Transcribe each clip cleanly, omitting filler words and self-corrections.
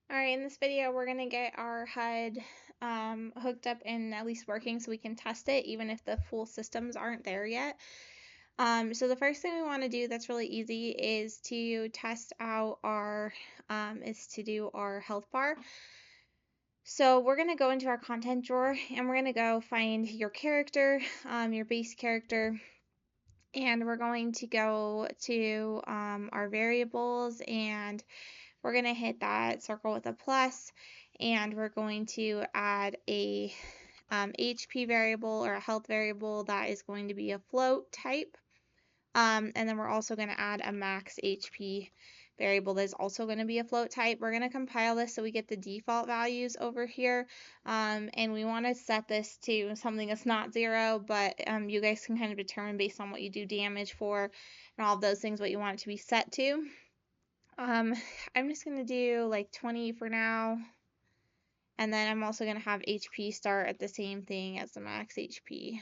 Alright, in this video we're going to get our HUD hooked up and at least working so we can test it even if the full systems aren't there yet. So the first thing we want to do that's really easy is to test out our health bar. So we're going to go into our content drawer and we're going to go find your character, your base character, and we're going to go to our variables, and we're going to hit that circle with a plus, and we're going to add a HP variable or a health variable that is going to be a float type. And then we're also going to add a max HP variable that is also going to be a float type. We're going to compile this so we get the default values over here. And we want to set this to something that's not 0, but you guys can kind of determine based on what you do damage for and all of those things what you want it to be set to. I'm just going to do like 20 for now. And then I'm also going to have HP start at the same thing as the max HP.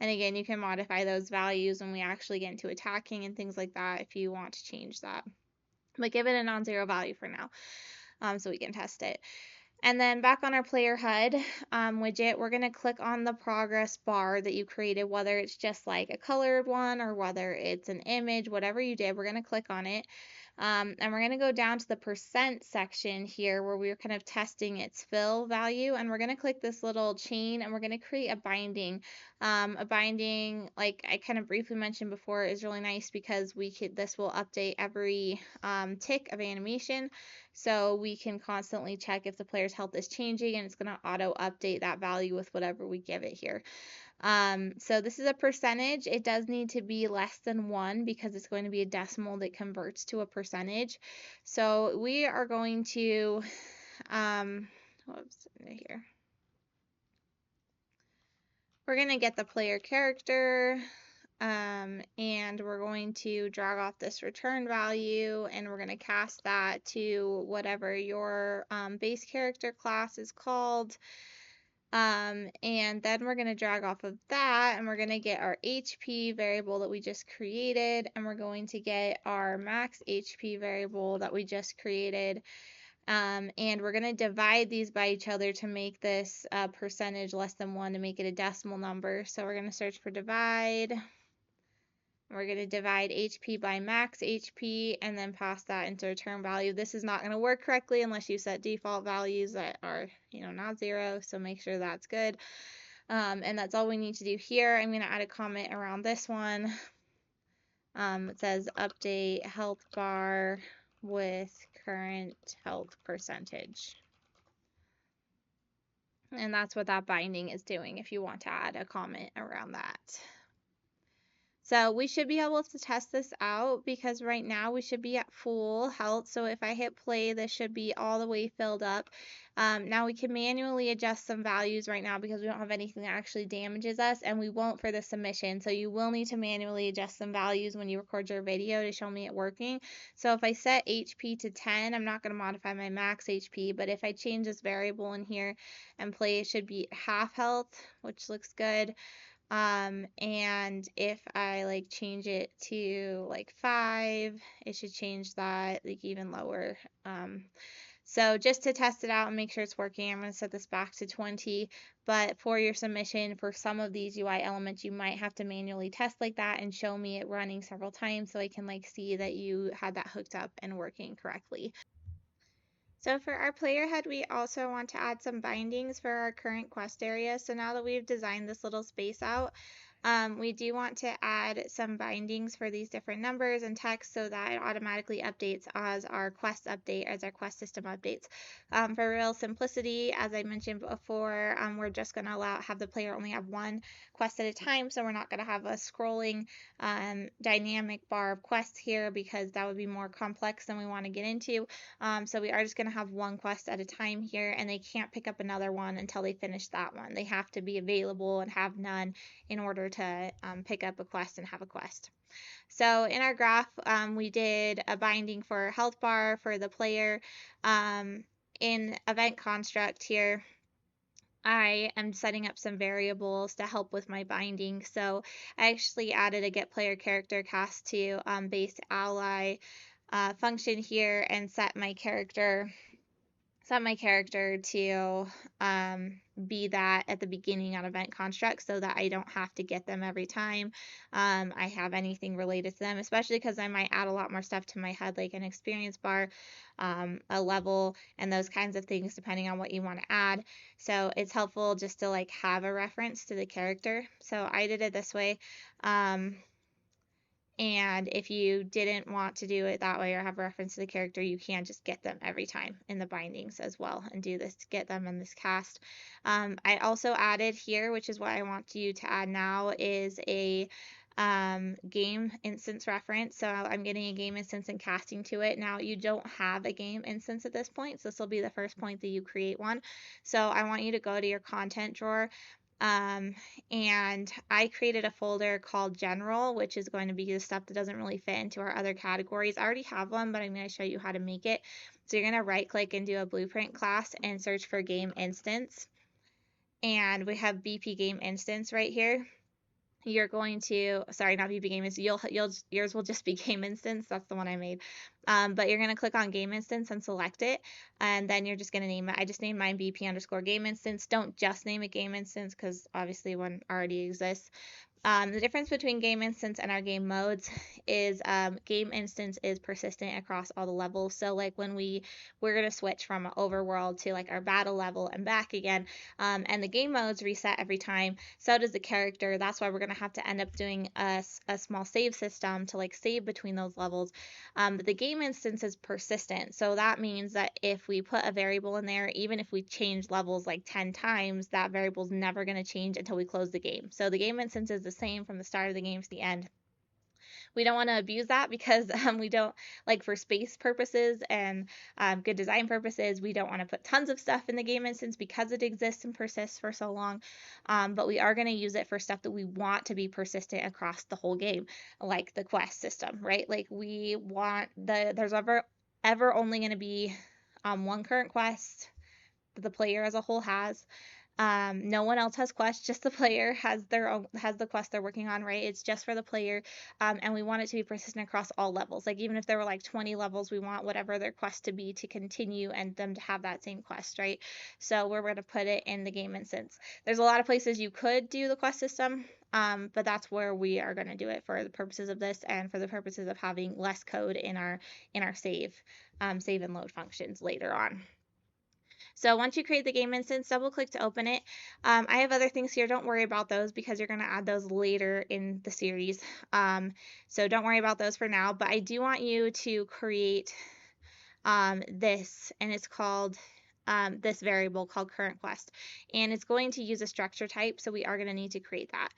And again, you can modify those values when we actually get into attacking and things like that if you want to change that. But give it a non-zero value for now so we can test it. And then back on our player HUD widget, we're going to click on the progress bar that you created, whether it's just like a colored one or whether it's an image, whatever you did, we're going to click on it. And we're going to go down to the percent section here where we're kind of testing its fill value, and we're going to click this little chain and we're going to create a binding. A binding, like I kind of briefly mentioned before, is really nice because this will update every tick of animation, so we can constantly check if the player's health is changing, and it's going to auto update that value with whatever we give it here. So this is a percentage. It does need to be less than 1 because it's going to be a decimal that converts to a percentage. So we are going to, here. We're going to get the player character, and we're going to drag off this return value, and we're going to cast that to whatever your base character class is called. And then we're going to drag off of that, and we're going to get our HP variable that we just created, and we're going to get our max HP variable that we just created. And we're going to divide these by each other to make this percentage less than 1 to make it a decimal number. So we're going to search for divide. We're going to divide HP by max HP and then pass that into return value. This is not going to work correctly unless you set default values that are, not 0. So make sure that's good. And that's all we need to do here. I'm going to add a comment around this one. It says update health bar with current health percentage. And that's what that binding is doing if you want to add a comment around that. So we should be able to test this out because right now we should be at full health. So if I hit play, this should be all the way filled up. Now we can manually adjust some values right now because we don't have anything that actually damages us, and we won't for the submission. So you will need to manually adjust some values when you record your video to show me it working. So if I set HP to 10, I'm not going to modify my max HP, but if I change this variable in here and play, it should be half health, which looks good. And if I change it to 5, it should change that even lower. So just to test it out and make sure it's working, I'm going to set this back to 20, but for your submission for some of these UI elements, you might have to manually test like that and show me it running several times so I can see that you had that hooked up and working correctly. So for our player HUD, we also want to add some bindings for our current quest area. So now that we've designed this little space out, we do want to add some bindings for these different numbers and text so that it automatically updates as our quest update, as our quest system updates. For real simplicity, as I mentioned before, we're just going to have the player only have one quest at a time, so we're not going to have a scrolling dynamic bar of quests here because that would be more complex than we want to get into. So we are just going to have one quest at a time here, and they can't pick up another one until they finish that one. They have to be available and have none in order to pick up a quest and have a quest. So in our graph, we did a binding for health bar for the player. In event construct here, I am setting up some variables to help with my binding. So I actually added a get player character cast to base ally function here and set my character set my character to be that at the beginning on event construct so that I don't have to get them every time I have anything related to them, especially because I might add a lot more stuff to my HUD, like an experience bar, a level, and those kinds of things depending on what you want to add. So it's helpful just to like have a reference to the character. So I did it this way. And if you didn't want to do it that way or have a reference to the character, you can just get them every time in the bindings as well and do this to get them in this cast. I also added here, which is what I want you to add now, is a game instance reference. So I'm getting a game instance and casting to it. Now you don't have a game instance at this point, so this will be the first point that you create one. So I want you to go to your content drawer. And I created a folder called general, which is going to be the stuff that doesn't really fit into our other categories. I already have one, but I'm going to show you how to make it. So you're going to right click and do a blueprint class and search for game instance. And we have BP game instance right here. You're going to, sorry, not BP game instance, yours will just be game instance. That's the one I made. But you're going to click on game instance and select it. And then you're just going to name it. I just named mine BP underscore game instance. Don't just name it game instance because obviously one already exists. The difference between game instance and our game modes is game instance is persistent across all the levels. So like when we're going to switch from overworld to like our battle level and back again, and the game modes reset every time. So does the character. That's why we're going to have to end up doing a small save system to like save between those levels. But the game instance is persistent. So that means that if we put a variable in there, even if we change levels like 10 times, that variable is never going to change until we close the game. So the game instance is the same from the start of the game to the end. We don't want to abuse that because we don't, like for space purposes and good design purposes, we don't want to put tons of stuff in the game instance because it exists and persists for so long. But we are going to use it for stuff that we want to be persistent across the whole game, like the quest system, right? Like we want there's ever only going to be one current quest that the player as a whole has. No one else has quests, just the player has the quest they're working on, right? It's just for the player. And we want it to be persistent across all levels. Like even if there were like 20 levels, we want whatever their quest to be to continue and them to have that same quest, right? So we're going to put it in the game instance. There's a lot of places you could do the quest system, but that's where we are going to do it for the purposes of this and for the purposes of having less code in our save and load functions later on. So once you create the game instance, double click to open it. I have other things here. Don't worry about those because you're going to add those later in the series. So don't worry about those for now. But I do want you to create this, and it's called this variable called current quest. And it's going to use a structure type, so we are going to need to create that.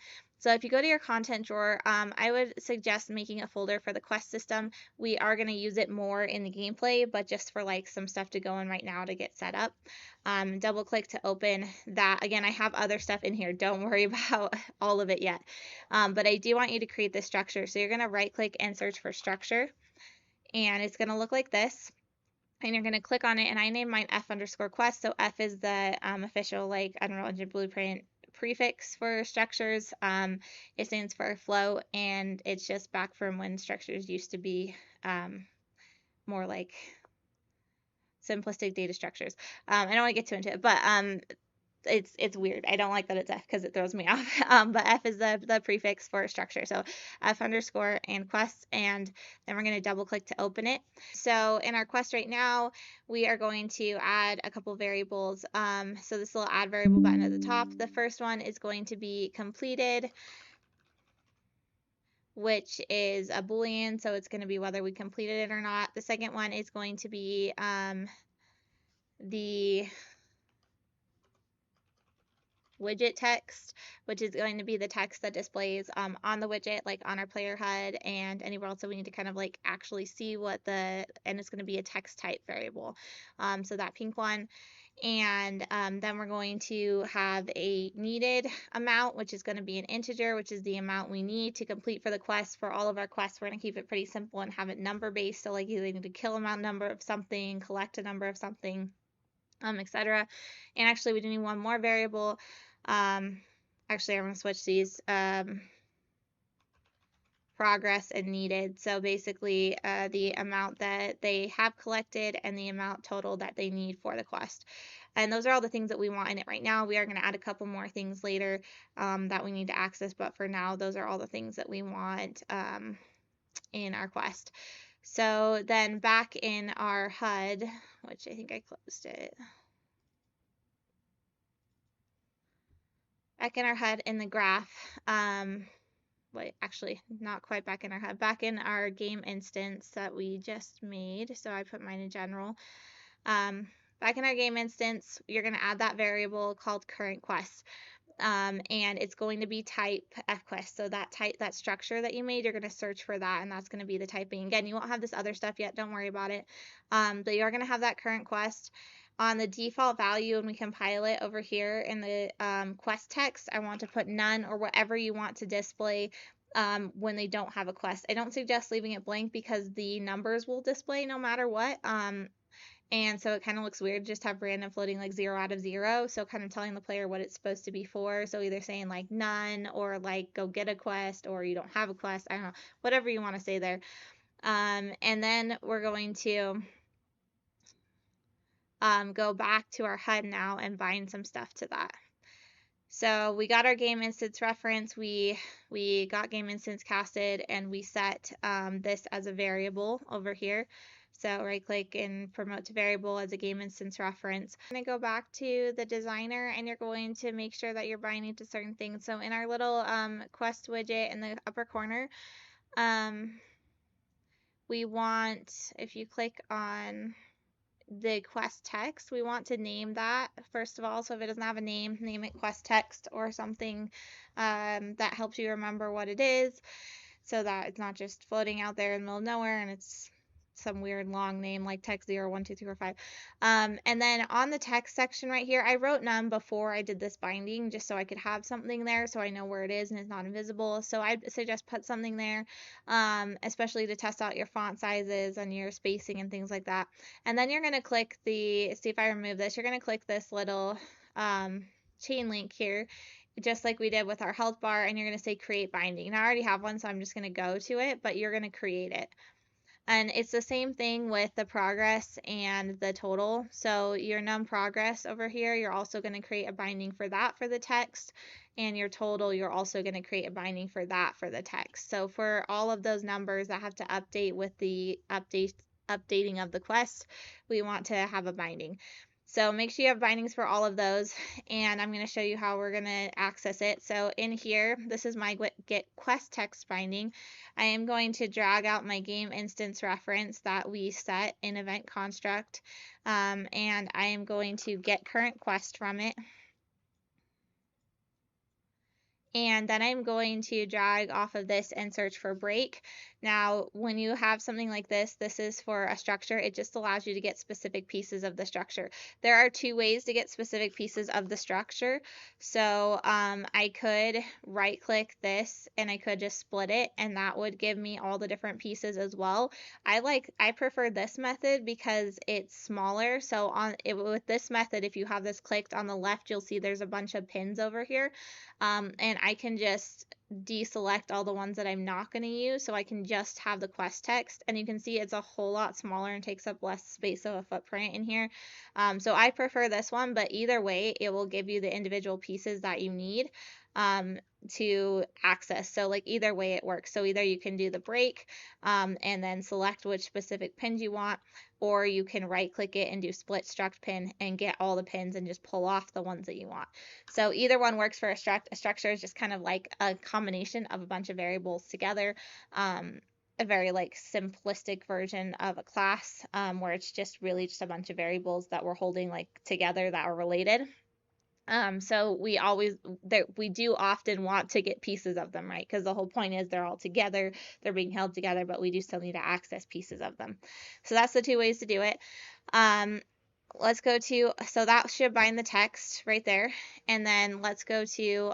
So if you go to your content drawer, I would suggest making a folder for the quest system. We are going to use it more in the gameplay, but just for like some stuff to go in right now to get set up. Double click to open that. Again, I have other stuff in here. Don't worry about all of it yet. But I do want you to create this structure. So you're going to right click and search for structure. And it's going to look like this. And you're going to click on it, and I named mine F underscore quest. So F is the official like Unreal Engine Blueprint prefix for structures. It stands for flow, and it's just back from when structures used to be more like simplistic data structures. I don't want to get too into it, but it's weird. I don't like that it's F because it throws me off. But F is the prefix for structure. So F underscore and quest, and then we're going to double click to open it. So in our quest right now, we are going to add a couple variables. So this little add variable button at the top. The first one is going to be completed, which is a Boolean. So it's going to be whether we completed it or not. The second one is going to be the widget text, which is going to be the text that displays on the widget, like on our player HUD and anywhere else that we need to kind of like actually see what and it's going to be a text type variable. So that pink one. And then we're going to have a needed amount, which is going to be an integer, which is the amount we need to complete for the quest. For all of our quests, we're going to keep it pretty simple and have it number based. So like you need to kill a number of something, collect a number of something, etc. And actually we do need one more variable. Actually, I'm going to switch these. progress and needed. So basically the amount that they have collected and the amount total that they need for the quest. And those are all the things that we want in it right now. We are going to add a couple more things later that we need to access, but for now, those are all the things that we want in our quest. So then back in our HUD, which I think I closed it. Back in our HUD in the graph, wait, actually not quite back in our HUD, back in our game instance that we just made. So I put mine in general. Back in our game instance, you're going to add that variable called current quest. And it's going to be type fquest. So that structure that you made, you're going to search for that, and that's going to be the typing. Again, you won't have this other stuff yet, don't worry about it. But you're going to have that current quest. On the default value, when we compile it over here in the quest text, I want to put none or whatever you want to display when they don't have a quest. I don't suggest leaving it blank because the numbers will display no matter what. And so it kind of looks weird just have random floating like 0 out of 0. So kind of telling the player what it's supposed to be for. So either saying like none or like go get a quest or you don't have a quest. I don't know, whatever you want to say there. And then we're going to go back to our HUD now and bind some stuff to that. So we got our game instance reference, we got game instance casted, and we set this as a variable over here. So right click and promote to variable as a game instance reference. I'm going to go back to the designer and you're going to make sure that you're binding to certain things. So in our little quest widget in the upper corner, we want, if you click on the quest text, we want to name that first of all. So if it doesn't have a name, name it quest text or something that helps you remember what it is, so that it's not just floating out there in the middle of nowhere and it's some weird long name like text 0, 1, 2, 3, 4, 5. And then on the text section right here, I wrote none before I did this binding just so I could have something there so I know where it is and it's not invisible. So I suggest put something there, especially to test out your font sizes and your spacing and things like that. And then you're going to click see if I remove this, you're going to click this little chain link here, just like we did with our health bar, and you're going to say create binding. Now I already have one, so I'm just going to go to it, but you're going to create it. And it's the same thing with the progress and the total. So your num progress over here, you're also going to create a binding for that for the text, and your total, you're also going to create a binding for that for the text. So for all of those numbers that have to update with the updating of the quest, we want to have a binding. So make sure you have bindings for all of those, and I'm going to show you how we're going to access it. So in here, this is my get quest text binding. I am going to drag out my game instance reference that we set in event construct, and I am going to get current quest from it. And then I'm going to drag off of this and search for break. Now, when you have something like this, this is for a structure. It just allows you to get specific pieces of the structure. There are two ways to get specific pieces of the structure. So I could right click this and I could just split it, and that would give me all the different pieces as well. I prefer this method because it's smaller. So with this method, if you have this clicked on the left, you'll see there's a bunch of pins over here. And I can just deselect all the ones that I'm not going to use, so I can just have the quest text, and you can see it's a whole lot smaller and takes up less space of a footprint in here. So I prefer this one, but either way, it will give you the individual pieces that you need to access. So like either way it works. So either you can do the break and then select which specific pins you want, or you can right click it and do split struct pin and get all the pins and just pull off the ones that you want. So either one works for a struct. A structure is just kind of like a combination of a bunch of variables together. A very like simplistic version of a class where it's just really just a bunch of variables that we're holding like together that are related. So we do often want to get pieces of them, right? Because the whole point is they're all together, they're being held together, but we do still need to access pieces of them. So that's the two ways to do it. Let's go to, so that should bind the text right there. And then let's go to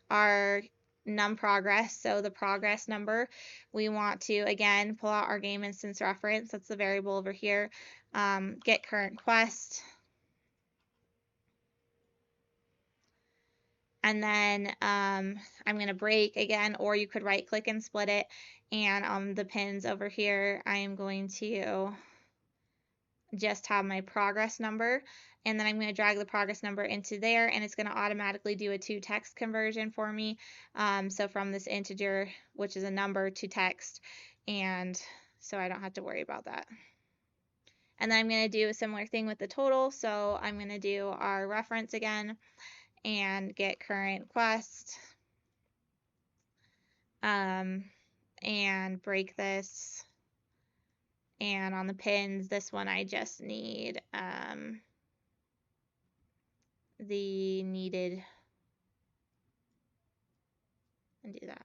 our num progress. So the progress number, we want to, again, pull out our game instance reference. That's the variable over here. Get current quest. And then I'm going to break again, or you could right click and split it. And on the pins over here, I am going to just have my progress number, and then I'm going to drag the progress number into there, and it's going to automatically do a to text conversion for me. So from this integer, which is a number, to text, and so I don't have to worry about that. And then I'm going to do a similar thing with the total. So I'm going to do our reference again and get current quest, and break this. And on the pins, this one I just need the needed, and do that.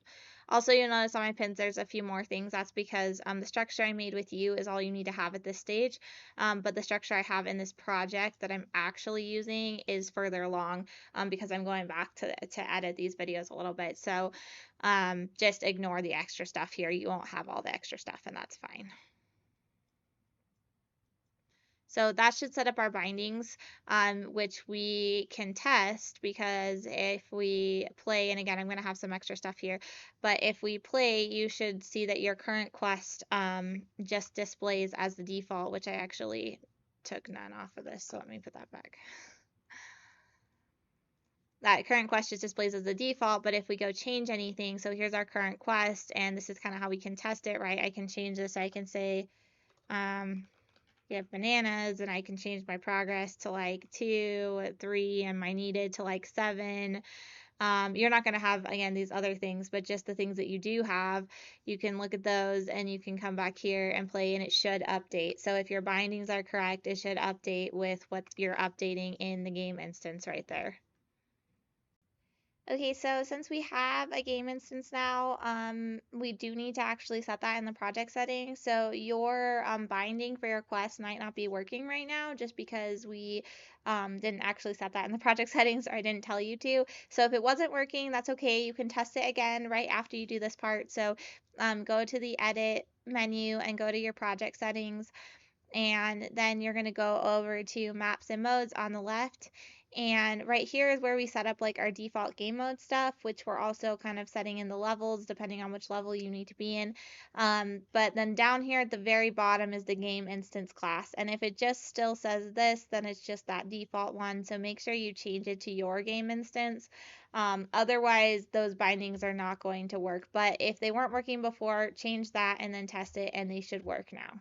Also, you'll notice on my pins there's a few more things. That's because the structure I made with you is all you need to have at this stage, but the structure I have in this project that I'm actually using is further along, because I'm going back to edit these videos a little bit. So just ignore the extra stuff here. You won't have all the extra stuff, and that's fine. So that should set up our bindings, which we can test, because if we play, and again, I'm going to have some extra stuff here, but if we play, you should see that your current quest just displays as the default, which I actually took none off of this, so let me put that back. That current quest just displays as the default, but if we go change anything, so here's our current quest, and this is kind of how we can test it, right? I can change this. I can say, we have bananas, and I can change my progress to like 2, 3, and my needed to like 7. You're not going to have, again, these other things, but just the things that you do have, you can look at those, and you can come back here and play, and it should update. So if your bindings are correct, it should update with what you're updating in the game instance right there. Okay, so since we have a game instance now, we do need to actually set that in the project settings. So your binding for your quest might not be working right now, just because we didn't actually set that in the project settings, or I didn't tell you to. So if it wasn't working, that's okay. You can test it again right after you do this part. So go to the edit menu and go to your project settings, and then you're going to go over to maps and modes on the left, and right here is where we set up like our default game mode stuff, which we're also kind of setting in the levels depending on which level you need to be in. But then down here at the very bottom is the game instance class, and if it just still says this, then it's just that default one, so make sure you change it to your game instance. Otherwise those bindings are not going to work, but if they weren't working before, change that and then test it, and they should work now.